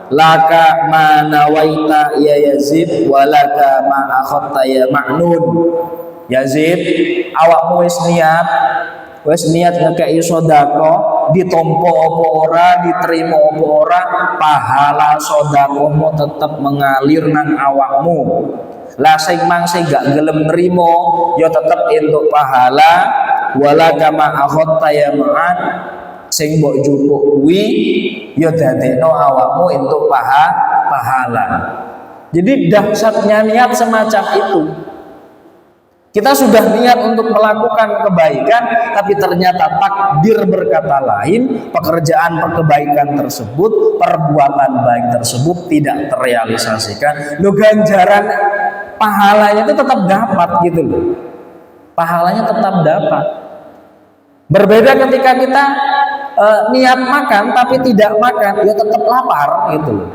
Laka ma nawaita ya Yazid walaka ma akhadta ya Ma'nun. Yazid, awakmu wis niat ngekei sedekah, ditompo apa ora, diterima apa ora, pahala sedekahmu tetep mengalir nang awakmu. Lah sing mangse gak gelem nrimo ya tetep entuk pahala. Walaka ma akhadta ya Ma'an, sing mbok jupuk kuwi ya dadekno awakmu entuk pahala. Jadi dahsyatnya niat semacam itu. Kita sudah niat untuk melakukan kebaikan, tapi ternyata takdir berkata lain, pekerjaan kebaikan tersebut, perbuatan baik tersebut tidak terrealisasikan. Lo ganjaran pahalanya itu tetap dapat gitu loh. Pahalanya tetap dapat. Berbeda ketika kita niat makan tapi tidak makan, ya tetap lapar gitu loh.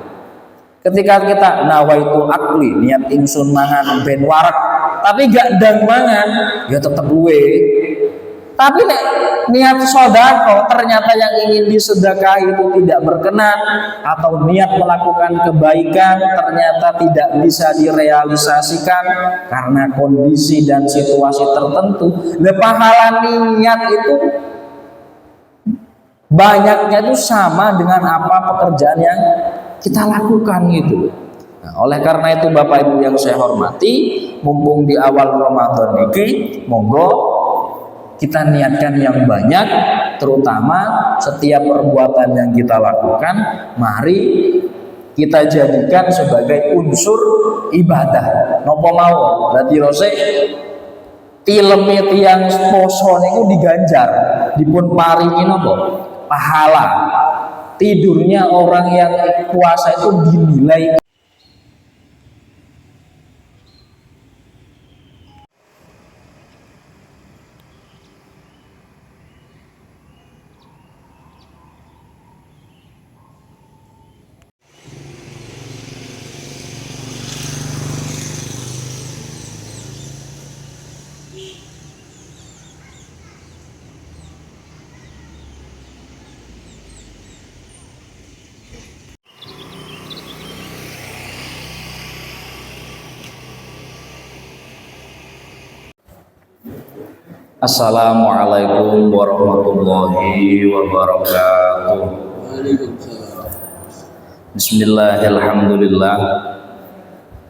Ketika kita nawaitu akli, niat ingsun mangan ben warak, tapi gak ndang mangan, ya tetap luwe. Tapi nek niat sedekah ternyata yang ingin disedekahi itu tidak berkenan, atau niat melakukan kebaikan ternyata tidak bisa direalisasikan karena kondisi dan situasi tertentu, pahala niat itu banyaknya itu sama dengan apa pekerjaan yang kita lakukan gitu. Nah, oleh karena itu Bapak Ibu yang saya hormati, mumpung di awal Ramadan ini, monggo kita niatkan yang banyak, terutama setiap perbuatan yang kita lakukan, mari kita jadikan sebagai unsur ibadah. Nopo mau, berarti rose tileme tiyang poso niku diganjar, dipun paringi nopo? Pahala. Tidurnya orang yang puasa itu dinilai. Assalamualaikum warahmatullahi wabarakatuh. Bismillahirrahmanirrahim.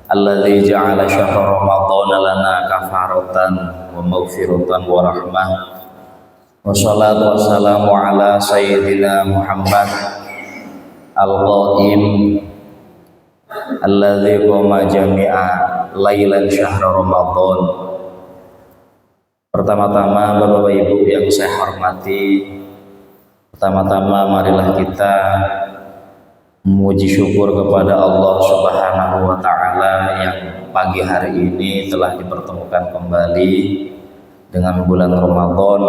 Alladzi ja'ala syahra ramadhana lana kafaratan wa maghfiratan wa rahmah. Wassalatu wassalamu ala sayyidina Muhammad al-qaim alladzi qama jami'a lailan syahra ramadhan. Pertama-tama Bapak Ibu yang saya hormati, pertama-tama marilah kita memuji syukur kepada Allah Subhanahu wa Ta'ala yang pagi hari ini telah dipertemukan kembali dengan bulan Ramadan,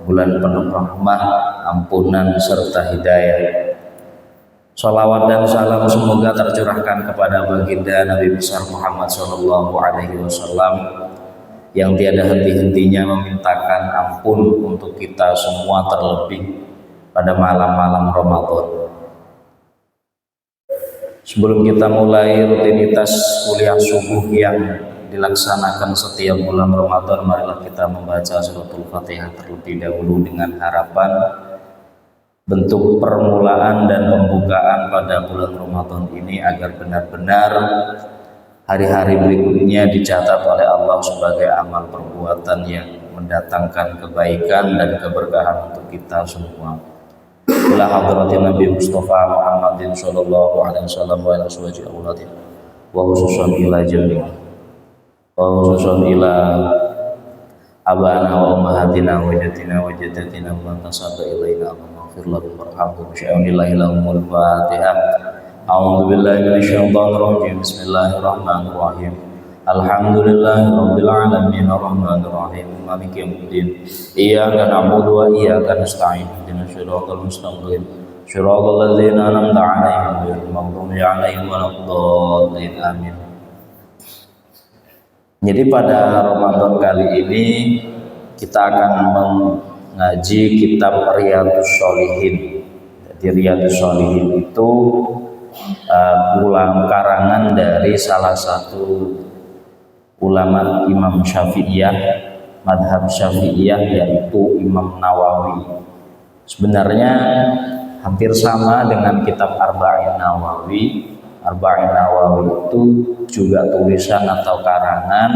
bulan penuh rahmah, ampunan serta hidayah. Salawat dan salam semoga tercurahkan kepada baginda Nabi besar Muhammad sallallahu alaihi wasallam yang tiada henti-hentinya memintakan ampun untuk kita semua, terlebih pada malam-malam Ramadan. Sebelum kita mulai rutinitas kuliah subuh yang dilaksanakan setiap bulan Ramadan, marilah kita membaca suratul Fatihah terlebih dahulu dengan harapan bentuk permulaan dan pembukaan pada bulan Ramadan ini agar benar-benar hari-hari berikutnya dicatat oleh Allah sebagai amal perbuatan yang mendatangkan kebaikan dan keberkahan untuk kita semua. Ila hadratin Nabi Mustafa Muhammadin sallallahu alaihi wasallam wa ila suwaji auladin wa khususan ila jami'in wa khususan ila abana wa ummahatina wa jaddatina wa jaddatina wa tasabba ilaina wa maghfir lahum warhamhum sya'unillahi lahumul fatihah. A'udzu billahi minasyaitonir rajim. Bismillahirrahmanirrahim. Alhamdulillahirabbil alamin arrahmanir rahim maliki yaumiddin. Iyyaka na'budu wa iyyaka nasta'in. Ihdinas siratal mustaqim. Shiratal ladzina an'amta 'alaihim ghairil maghdubi 'alaihim waladdallin. Amin. Jadi pada Ramadan kali ini kita akan mengaji kitab Riyadhus Shalihin. Di Riyadhus Shalihin itu ulang karangan dari salah satu ulama Imam Syafi'iyah, madhab Syafi'iyah, yaitu Imam Nawawi. Sebenarnya hampir sama dengan kitab Arba'in Nawawi. Arba'in Nawawi itu juga tulisan atau karangan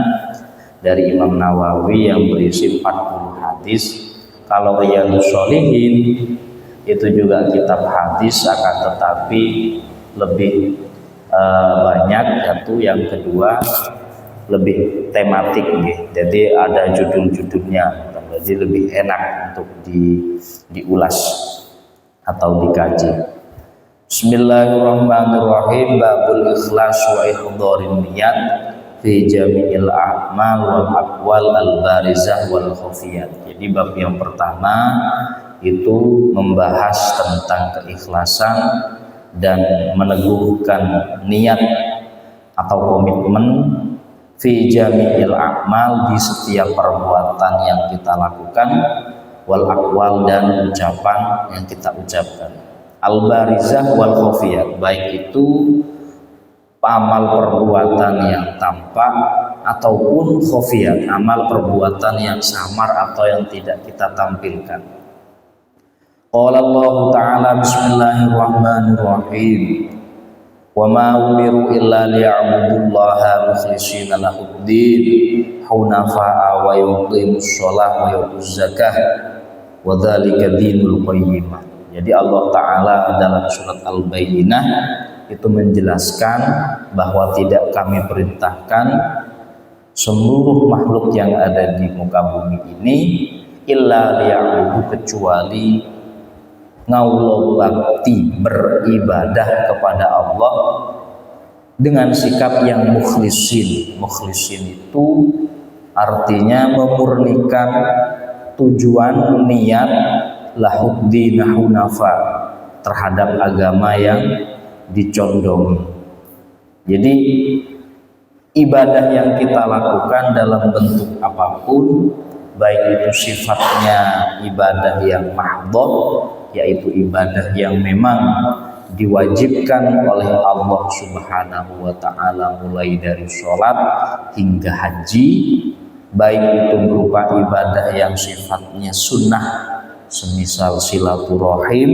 dari Imam Nawawi yang berisi 40 hadis. Kalau Riyadhus Shalihin itu juga kitab hadis, akan tetapi lebih banyak, yaitu yang kedua lebih tematik gitu. Jadi ada judul-judulnya, jadi lebih enak untuk diulas atau dikaji. Bismillahirrahmanirrahim. Babul ikhlas wa ihdharin niyat fi jami'il a'mal wal aqwal al barizah wal khafiyat. Jadi bab yang pertama itu membahas tentang keikhlasan dan meneguhkan niat atau komitmen fi jami'il a'mal, di setiap perbuatan yang kita lakukan, wal aqwal, dan ucapan yang kita ucapkan, al barizah wal khafiyat, baik itu amal perbuatan yang tampak ataupun khafiyat, amal perbuatan yang samar atau yang tidak kita tampilkan. Qala Allah Ta'ala, bismillahirrahmanirrahim, wa ma umiru illa liya'budullaha mukhlishina lahuddin hunafa'a wa yuqimus shalah wa yutuz zakah wa dzalika dinul qayyimah. Jadi Allah Ta'ala dalam surat Al-Bayyinah itu menjelaskan bahwa tidak kami perintahkan seluruh makhluk yang ada di muka bumi ini illa liya'budu, kecuali ngaulo bakti, beribadah kepada Allah dengan sikap yang mukhlisin. Mukhlisin itu artinya memurnikan tujuan, niat, lahuddin hunafa, terhadap agama yang dicondongi. Jadi ibadah yang kita lakukan dalam bentuk apapun, baik itu sifatnya ibadah yang mahdhah, yaitu ibadah yang memang diwajibkan oleh Allah Subhanahu wa Ta'ala, mulai dari sholat hingga haji, baik itu berupa ibadah yang sifatnya sunnah, semisal silaturahim,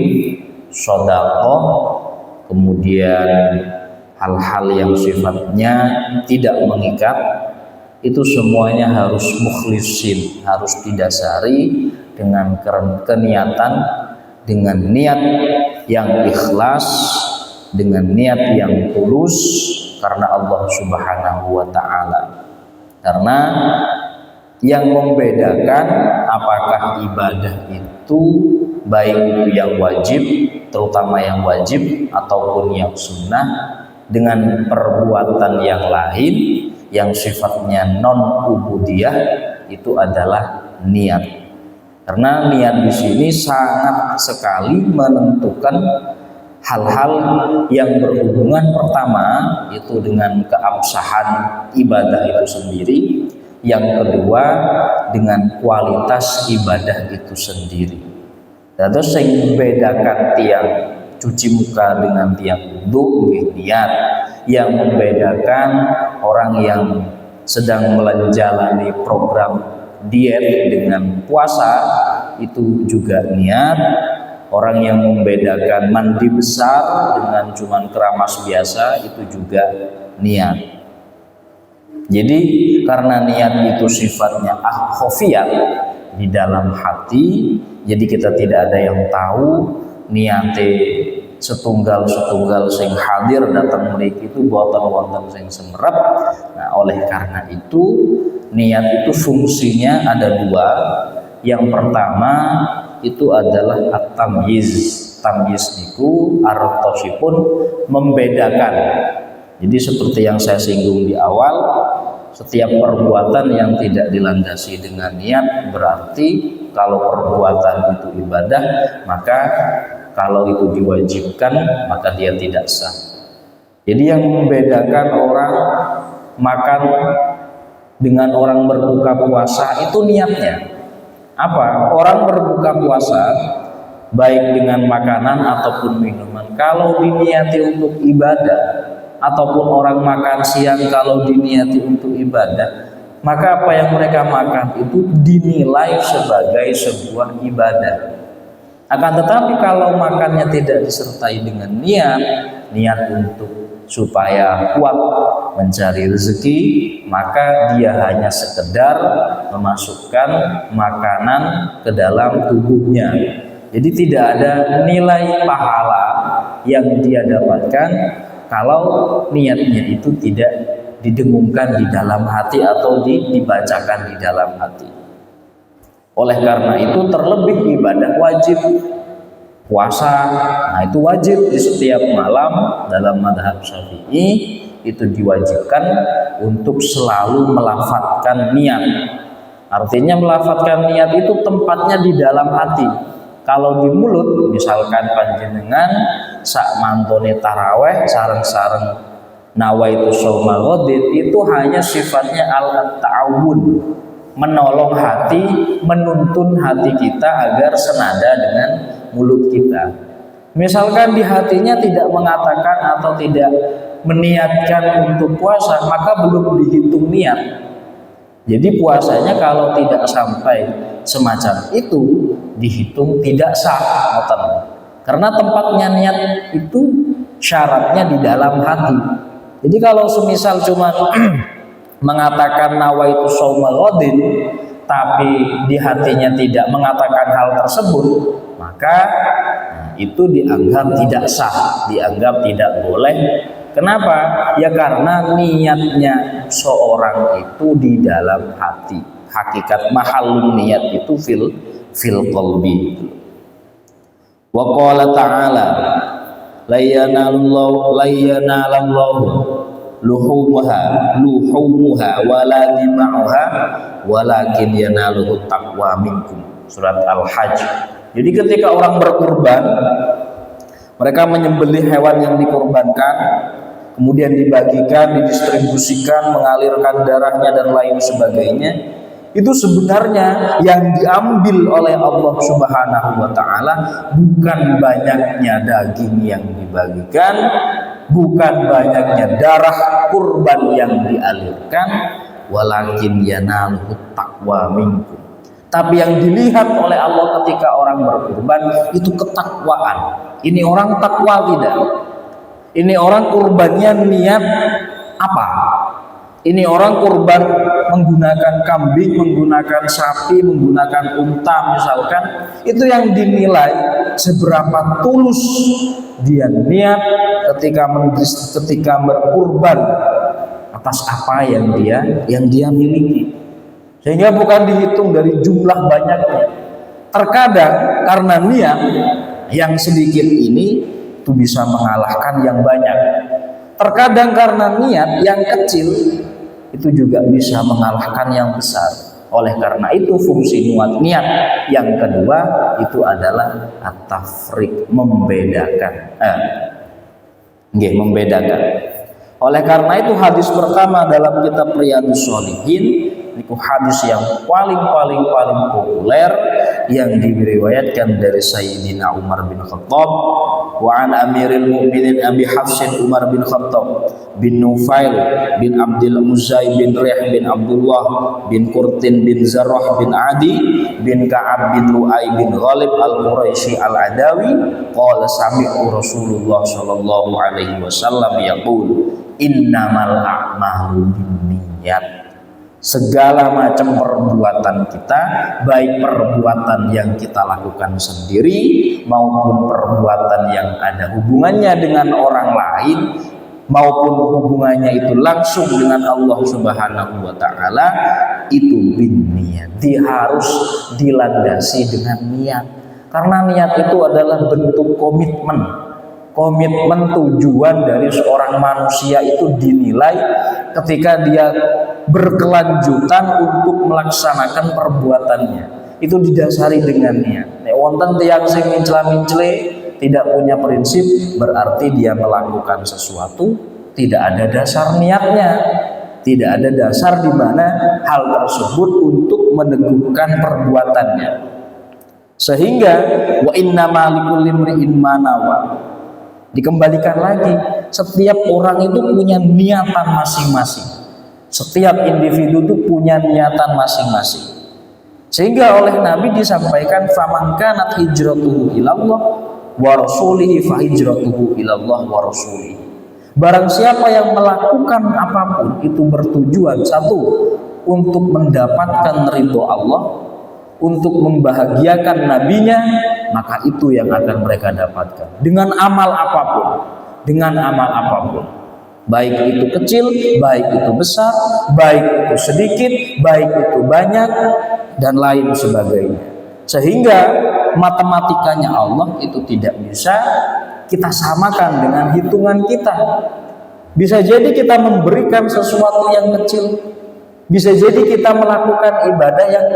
sedekah, kemudian hal-hal yang sifatnya tidak mengikat, itu semuanya harus mukhlisin, harus didasari dengan keniatan, dengan niat yang ikhlas, dengan niat yang tulus karena Allah Subhanahu wa Ta'ala. Karena yang membedakan apakah ibadah itu baik itu yang wajib, terutama yang wajib, ataupun yang sunnah, dengan perbuatan yang lain yang sifatnya non-ubudiyah, itu adalah niat. Karena niat di sini sangat sekali menentukan hal-hal yang berhubungan, pertama itu dengan keabsahan ibadah itu sendiri, yang kedua dengan kualitas ibadah itu sendiri. Terus yang membedakan tiang cuci muka dengan tiang wudu, niat. Yang membedakan orang yang sedang menjalani program diet dengan puasa, itu juga niat. Orang yang membedakan mandi besar dengan cuman keramas biasa, itu juga niat. Jadi karena niat itu sifatnya khafiyat, di dalam hati, jadi kita tidak ada yang tahu niate setunggal sing hadir datang mriki itu boten wonten sing semerep. Nah, oleh karena itu niat itu fungsinya ada dua. Yang pertama itu adalah at-tamyiz. Tamyiz niku artosipun membedakan. Jadi seperti yang saya singgung di awal, setiap perbuatan yang tidak dilandasi dengan niat berarti kalau perbuatan itu ibadah, maka kalau itu diwajibkan maka dia tidak sah. Jadi yang membedakan orang makan dengan orang berbuka puasa itu niatnya. Apa? Orang berbuka puasa baik dengan makanan ataupun minuman. Kalau diniati untuk ibadah, ataupun orang makan siang kalau diniati untuk ibadah, maka apa yang mereka makan itu dinilai sebagai sebuah ibadah. Akan tetapi kalau makannya tidak disertai dengan niat untuk supaya kuat mencari rezeki, maka dia hanya sekedar memasukkan makanan ke dalam tubuhnya. Jadi tidak ada nilai pahala yang dia dapatkan kalau niatnya itu tidak didengungkan di dalam hati atau dibacakan di dalam hati. Oleh karena itu terlebih ibadah wajib puasa, nah itu wajib di setiap malam dalam mazhab Syafi'i itu diwajibkan untuk selalu melafadzkan niat. Artinya melafadzkan niat itu tempatnya di dalam hati. Kalau di mulut, misalkan panjenengan sak mantone taraweh sareng-sareng nawaitu shauma ghadin, itu hanya sifatnya al-ta'awun, menolong hati, menuntun hati kita agar senada dengan mulut kita. Misalkan di hatinya tidak mengatakan atau tidak meniatkan untuk puasa, maka belum dihitung niat. Jadi puasanya kalau tidak sampai semacam itu dihitung tidak sah, karena tempatnya niat itu syaratnya di dalam hati. Jadi kalau semisal cuma mengatakan nawaitu shauma ghadin tapi di hatinya tidak mengatakan hal tersebut, maka itu dianggap tidak sah, dianggap tidak boleh. Kenapa? Ya karena niatnya seorang itu di dalam hati. Hakikat mahallun niat itu fil qalbi. Wa qala ta'ala la yanalallahu luhumuha wala dima'uha walakin yanaluhu taqwa minkum. Surat Al-Hajj. Jadi ketika orang berkurban, mereka menyembelih hewan yang dikorbankan, kemudian dibagikan, didistribusikan, mengalirkan darahnya dan lain sebagainya. Itu sebenarnya yang diambil oleh Allah Subhanahu wa Ta'ala bukan banyaknya daging yang dibagikan, bukan banyaknya darah kurban yang dialirkan, walakin yanaluhu taqwa minkum. Tapi yang dilihat oleh Allah ketika orang berkurban itu ketakwaan. Ini orang takwa tidak? Ini orang kurbannya niat apa? Ini orang kurban menggunakan kambing, menggunakan sapi, menggunakan unta misalkan. Itu yang dinilai seberapa tulus dia niat ketika berkurban atas apa yang dia miliki. Sehingga bukan dihitung dari jumlah banyaknya. Terkadang karena niat yang sedikit ini itu bisa mengalahkan yang banyak. Terkadang karena niat yang kecil itu juga bisa mengalahkan yang besar. Oleh karena itu fungsi niat yang kedua itu adalah at-tafriq, membedakan. Membedakan. Oleh karena itu hadis pertama dalam kitab Riyadhus Shalihin itu hadis yang paling populer yang diriwayatkan dari Sayyidina Umar bin Khattab wa an Amiril Mu'minin Abi Hafsin Umar bin Khattab bin Nufail bin Abdul Muzai bin Rih bin Abdullah bin Qurtin bin Zarrah bin Adi bin Ka'ab bin Lu'ay bin Ghalib al-Quraisy al-Adawi qala sami'u Rasulullah sallallahu alaihi wasallam yaqul innamal a'malu binniyat. Segala macam perbuatan kita, baik perbuatan yang kita lakukan sendiri maupun perbuatan yang ada hubungannya dengan orang lain maupun hubungannya itu langsung dengan Allah Subhanahu wa Ta'ala, itu binniyat, harus dilandasi dengan niat. Karena niat itu adalah bentuk komitmen tujuan dari seorang manusia itu dinilai ketika dia berkelanjutan untuk melaksanakan perbuatannya. Itu didasari dengan niat. Wonten tiyang sing mincela-mincele tidak punya prinsip, berarti dia melakukan sesuatu tidak ada dasar niatnya, tidak ada dasar di mana hal tersebut untuk meneguhkan perbuatannya. Sehingga wa innama likulli imri'in ma nawa. Dikembalikan lagi, setiap orang itu punya niatan masing-masing. Setiap individu itu punya niatan masing-masing. Sehingga oleh Nabi disampaikan faman kanat hijratuhu ilallah wa rasulihi fa hijratuhu ilallah wa rasulihi. Barang siapa yang melakukan apapun itu bertujuan satu, untuk mendapatkan ridho Allah, untuk membahagiakan nabinya, maka itu yang akan mereka dapatkan dengan amal apapun, dengan amal apapun, baik itu kecil, baik itu besar, baik itu sedikit, baik itu banyak, dan lain sebagainya. Sehingga matematikanya Allah itu tidak bisa kita samakan dengan hitungan kita. Bisa jadi kita memberikan sesuatu yang kecil, bisa jadi kita melakukan ibadah yang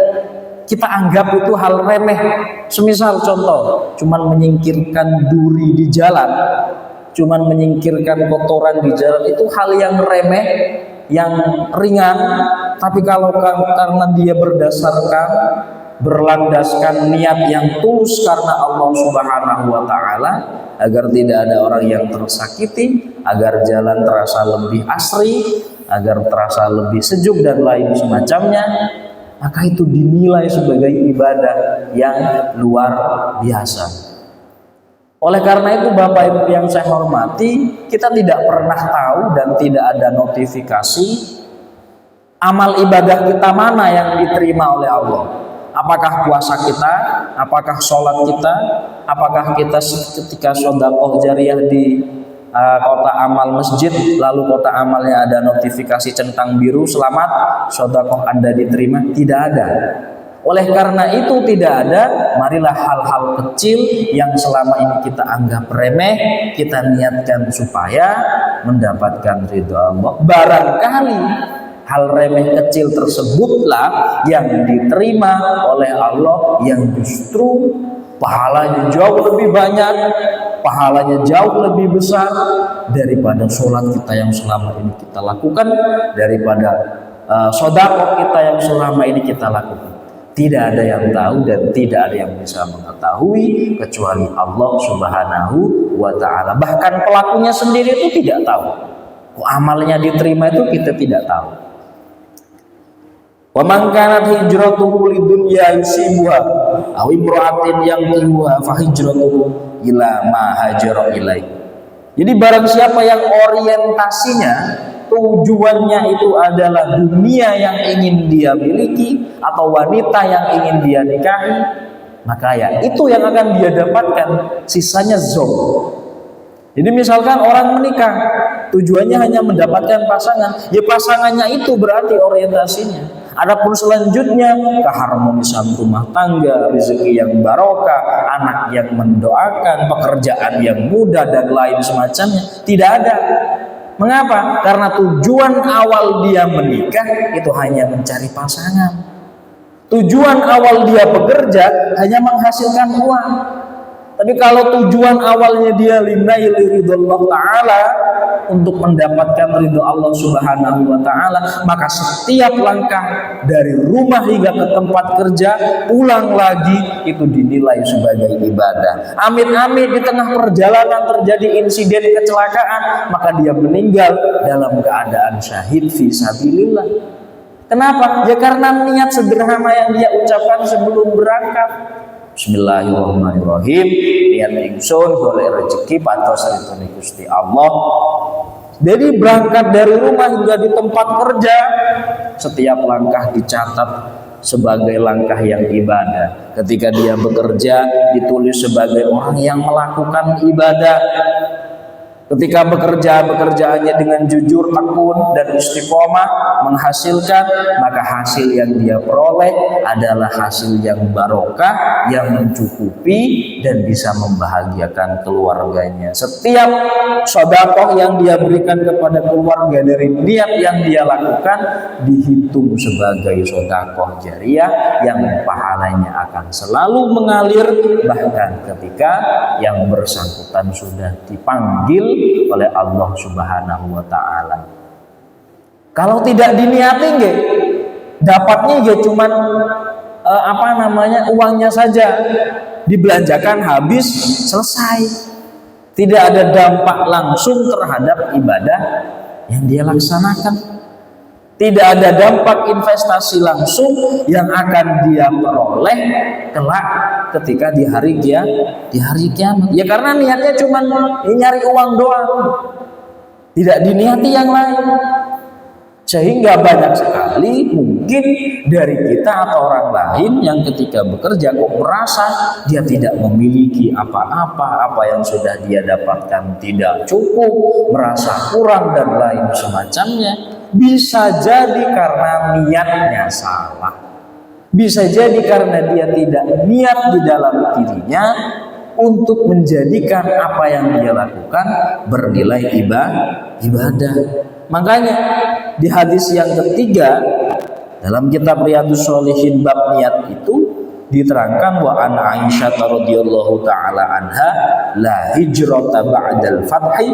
kita anggap itu hal remeh. Semisal contoh, cuman menyingkirkan duri di jalan, cuman menyingkirkan kotoran di jalan, itu hal yang remeh, yang ringan. Tapi kalau karena dia berlandaskan niat yang tulus karena Allah Subhanahu wa Ta'ala, agar tidak ada orang yang tersakiti, agar jalan terasa lebih asri, agar terasa lebih sejuk dan lain semacamnya, maka itu dinilai sebagai ibadah yang luar biasa. Oleh karena itu Bapak Ibu yang saya hormati, kita tidak pernah tahu dan tidak ada notifikasi amal ibadah kita mana yang diterima oleh Allah. Apakah puasa kita, apakah sholat kita, apakah kita ketika sedekah jariah di kota amal masjid, lalu kota amalnya ada notifikasi centang biru, selamat, sedekah Anda diterima? Tidak ada. Oleh karena itu tidak ada, marilah hal-hal kecil yang selama ini kita anggap remeh, kita niatkan supaya mendapatkan ridho Allah. Barangkali hal remeh kecil tersebutlah yang diterima oleh Allah, yang justru pahalanya jauh lebih banyak, pahalanya jauh lebih besar daripada sholat kita yang selama ini kita lakukan, daripada sedekah kita yang selama ini kita lakukan. Tidak ada yang tahu dan tidak ada yang bisa mengetahui kecuali Allah Subhanahu wa Ta'ala. Bahkan pelakunya sendiri itu tidak tahu. Amalnya diterima itu kita tidak tahu. Wa man kanat hijratuhu lidunya yusibuha aw imra'atin yankihuha fa hijratuhu ila ma hajara ilaihi. Jadi barang siapa yang orientasinya, tujuannya itu adalah dunia yang ingin dia miliki atau wanita yang ingin dia nikahi, maka ya itu yang akan dia dapatkan, sisanya zong. Jadi misalkan orang menikah, tujuannya hanya mendapatkan pasangan, ya pasangannya itu berarti orientasinya. Adapun selanjutnya keharmonisan rumah tangga, rezeki yang barokah, anak yang mendoakan, pekerjaan yang mudah dan lain semacamnya, tidak ada. Mengapa? Karena tujuan awal dia menikah itu hanya mencari pasangan. Tujuan awal dia bekerja hanya menghasilkan uang. Tapi kalau tujuan awalnya dia lillahi ridhallah ta'ala, untuk mendapatkan ridho Allah Subhanahu wa Ta'ala, maka setiap langkah dari rumah hingga ke tempat kerja, pulang lagi, itu dinilai sebagai ibadah. Amit-amit di tengah perjalanan terjadi insiden kecelakaan, maka dia meninggal dalam keadaan syahid fi sabilillah. Kenapa? Ya karena niat sederhana yang dia ucapkan sebelum berangkat. Bismillahirrahmanirrahim, niat ingsun golek rezeki patos ridhone Gusti Allah. Jadi berangkat dari rumah hingga di tempat kerja, setiap langkah dicatat sebagai langkah yang ibadah. Ketika dia bekerja ditulis sebagai orang yang melakukan ibadah. Ketika bekerjaannya dengan jujur, tekun dan istiqomah menghasilkan, maka hasil yang dia peroleh adalah hasil yang barokah, yang mencukupi dan bisa membahagiakan keluarganya. Setiap sedekah yang dia berikan kepada keluarga dari niat yang dia lakukan dihitung sebagai sedekah jariah yang pahalanya akan selalu mengalir, bahkan ketika yang bersangkutan sudah dipanggil oleh Allah Subhanahu wa Ta'ala. Kalau tidak diniati nggih, dapatnya ya cuman uangnya saja dibelanjakan habis selesai. Tidak ada dampak langsung terhadap ibadah yang dia laksanakan. Tidak ada dampak investasi langsung yang akan dia peroleh kelak ketika di hari kiamat. Ya karena niatnya cuma nyari uang doang, tidak diniati yang lain. Sehingga banyak sekali mungkin dari kita atau orang lain yang ketika bekerja kok merasa dia tidak memiliki apa-apa, apa yang sudah dia dapatkan tidak cukup, merasa kurang dan lain semacamnya. Bisa jadi karena niatnya salah. Bisa jadi karena dia tidak niat di dalam dirinya untuk menjadikan apa yang dia lakukan bernilai ibadah. Makanya di hadis yang ketiga dalam kitab Riyadhus Shalihin bab niat itu diterangkan wa an Aisyah radhiyallahu taala anha la hijrata ba'dal fathi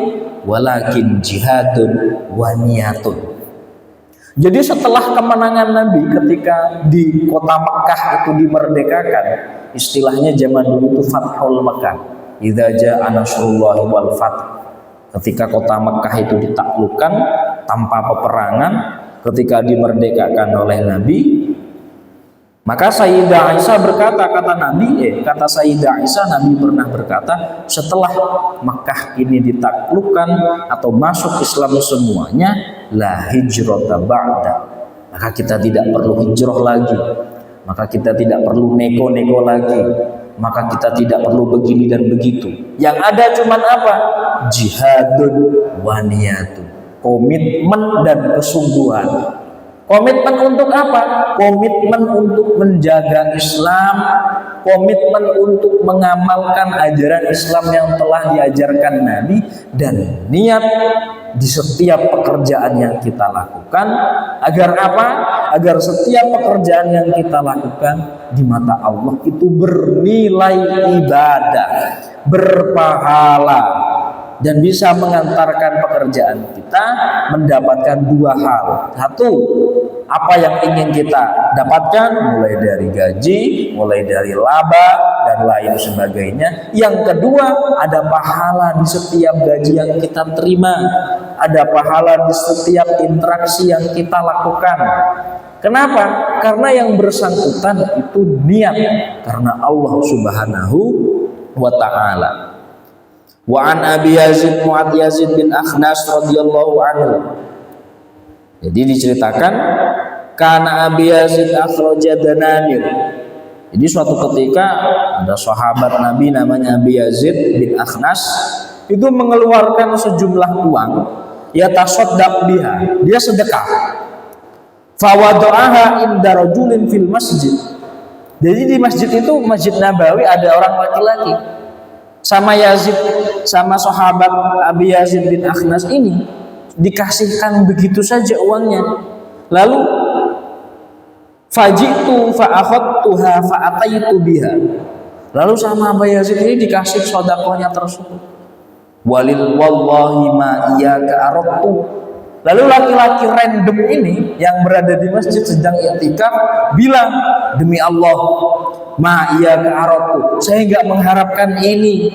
walakin jihadun wa niyatun. Jadi setelah kemenangan Nabi ketika di kota Mekah itu dimerdekakan, istilahnya zaman dulu itu Fathul Mekah. Idza jaa nasrullahi wal fath. Ketika kota Mekah itu ditaklukkan tanpa peperangan, ketika dimerdekakan oleh Nabi, maka Sayyidah Aisyah berkata, kata Sayyidah Aisyah, Nabi pernah berkata, setelah Mekah ini ditaklukkan atau masuk Islam semuanya, la hijrata ba'da, maka kita tidak perlu hijrah lagi, maka kita tidak perlu nego-nego lagi, maka kita tidak perlu begini dan begitu. Yang ada cuman apa? Jihadun wa niyatun, komitmen dan kesungguhan. Komitmen untuk apa? Komitmen untuk menjaga Islam, komitmen untuk mengamalkan ajaran Islam yang telah diajarkan Nabi, dan niat di setiap pekerjaan yang kita lakukan. Agar apa? Agar setiap pekerjaan yang kita lakukan di mata Allah itu bernilai ibadah, berpahala, dan bisa mengantarkan pekerjaan kita mendapatkan dua hal. Satu, apa yang ingin kita dapatkan, mulai dari gaji, mulai dari laba, dan lain sebagainya. Yang kedua, ada pahala di setiap gaji yang kita terima, ada pahala di setiap interaksi yang kita lakukan. Kenapa? Karena yang bersangkutan itu niat karena Allah Subhanahu wa ta'ala. Wa an Abi Yazid Mu'ad Yazid bin Akhnas radhiyallahu anhu. Jadi diceritakan karena Abi Yazid akhraja dananir. Jadi suatu ketika ada sahabat Nabi namanya Abi Yazid bin Akhnas itu mengeluarkan sejumlah uang, ya tasaddaq biha, dia sedekah. Fawada'aha inda rajulin fil masjid. Jadi di masjid itu, Masjid Nabawi, ada orang laki-laki. Sama Yazid, sama sahabat Abi Yazid bin Akhnas ini dikasihkan begitu saja uangnya. Lalu fajitu fa'akhadtuha fa'ataitu biha. Lalu sama Abi Yazid ini dikasih sedekahnya tersebut. Walil wallahi ma iyyaka aradtu. Lalu laki-laki random ini yang berada di masjid sedang i'tikaf bilang, demi Allah, ma iyyaka aradtu, saya enggak mengharapkan ini.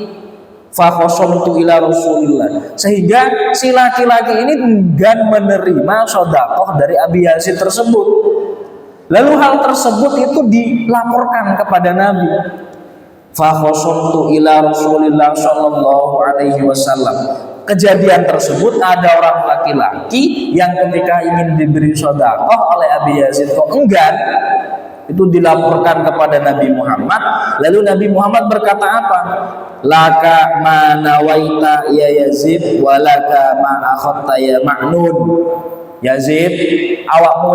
Fa khashamtu ila Rasulillah, sehingga si laki-laki ini enggan menerima sedekah dari Abi Yazid tersebut. Lalu hal tersebut itu dilaporkan kepada Nabi. Fa khashamtu ila Rasulillah sallallahu alaihi wasallam. Kejadian tersebut ada orang laki-laki yang ketika ingin diberi sedekah oleh Abi Yazid kok enggan, itu dilaporkan kepada Nabi Muhammad. Lalu Nabi Muhammad berkata apa? Laka ma nawaita ya Yazid walaka ma akhadta ya Ma'nun. Yazid, awakmu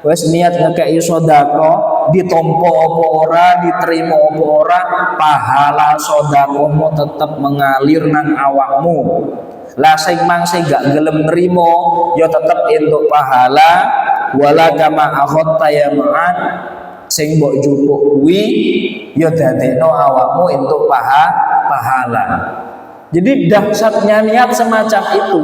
wis niat ngekei sedekah, ditompo apa ora, diterima apa ora, pahala sedekahmu tetap mengalir nang awakmu. Lah sing mangse gak gelem nrimo ya tetep entuk pahala. Wala kama akhadta ya Ma'an, sing mbok jupuk kuwi ya dadekno awakmu entuk pahala. Jadi dahsyatnya niat semacam itu.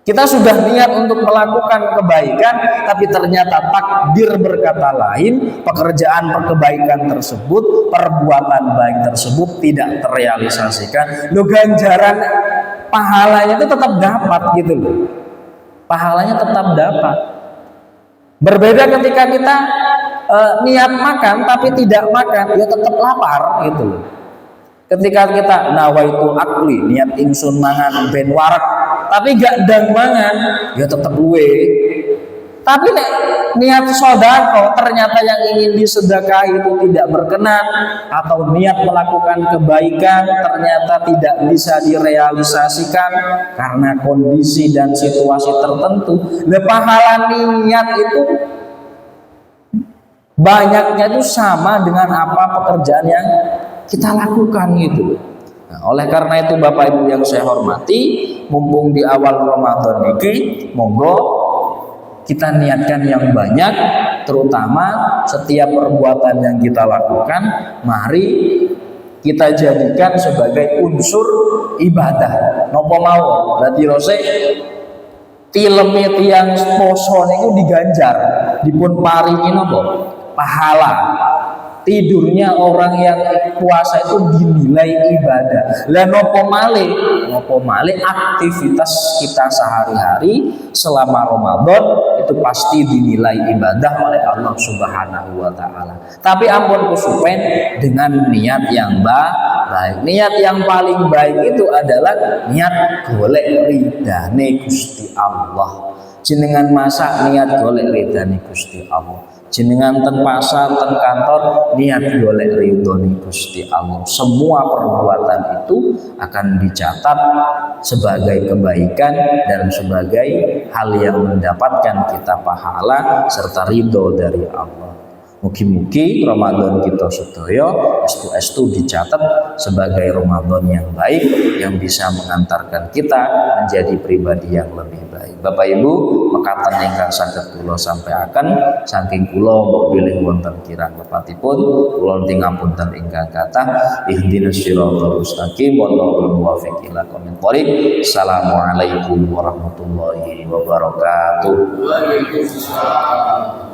Kita sudah niat untuk melakukan kebaikan, tapi ternyata takdir berkata lain, pekerjaan kebaikan tersebut, perbuatan baik tersebut tidak terrealisasikan. Lo ganjaran pahalanya itu tetap dapat gitu loh. Pahalanya tetap dapat. Berbeda ketika kita niat makan tapi tidak makan, ya tetap lapar gitu loh. Ketika kita nawaitu akli, niat ingsun mangan ben warak, tapi gak dang mangan, ya tetap luwe. Tapi niat sodako ternyata yang ingin disedekahi itu tidak berkenan, atau niat melakukan kebaikan ternyata tidak bisa direalisasikan karena kondisi dan situasi tertentu. Nah, pahala niat itu banyaknya itu sama dengan apa pekerjaan yang kita lakukan gitu. Nah, oleh karena itu Bapak Ibu yang saya hormati, mumpung di awal Ramadan ini, monggo kita niatkan yang banyak, terutama setiap perbuatan yang kita lakukan, mari kita jadikan sebagai unsur ibadah. Nopo mau, berarti rose tileme tiyang poso niku diganjar, dipun paringi nopo? Pahala. Tidurnya orang yang puasa itu dinilai ibadah. Lah nopo male aktivitas kita sehari-hari selama Ramadan itu pasti dinilai ibadah oleh Allah Subhanahu wa taala. Tapi ampun kusupen dengan niat yang baik. Niat yang paling baik itu adalah niat golek ridane Gusti Allah. Jenengan masak niat golek ridane Gusti Allah. Jenengan ten pasar, ten kantor, niat golek ridhone Gusti Allah. Semua perbuatan itu akan dicatat sebagai kebaikan dan sebagai hal yang mendapatkan kita pahala serta ridho dari Allah. Mugi-mugi Ramadan kita sedaya estu dicatat sebagai Ramadan yang baik yang bisa mengantarkan kita menjadi pribadi yang lebih baik. Bapak Ibu, mekaten ingkang saged kula sampaikan saking kula bilih wonten kirang lepatipun kula tingapunten ingkang kathah. Ihdinas siratal mustaqim wal muwaffiq ila aqwamit thoriq. Assalamualaikum warahmatullahi wabarakatuh. Waalaikumsalam.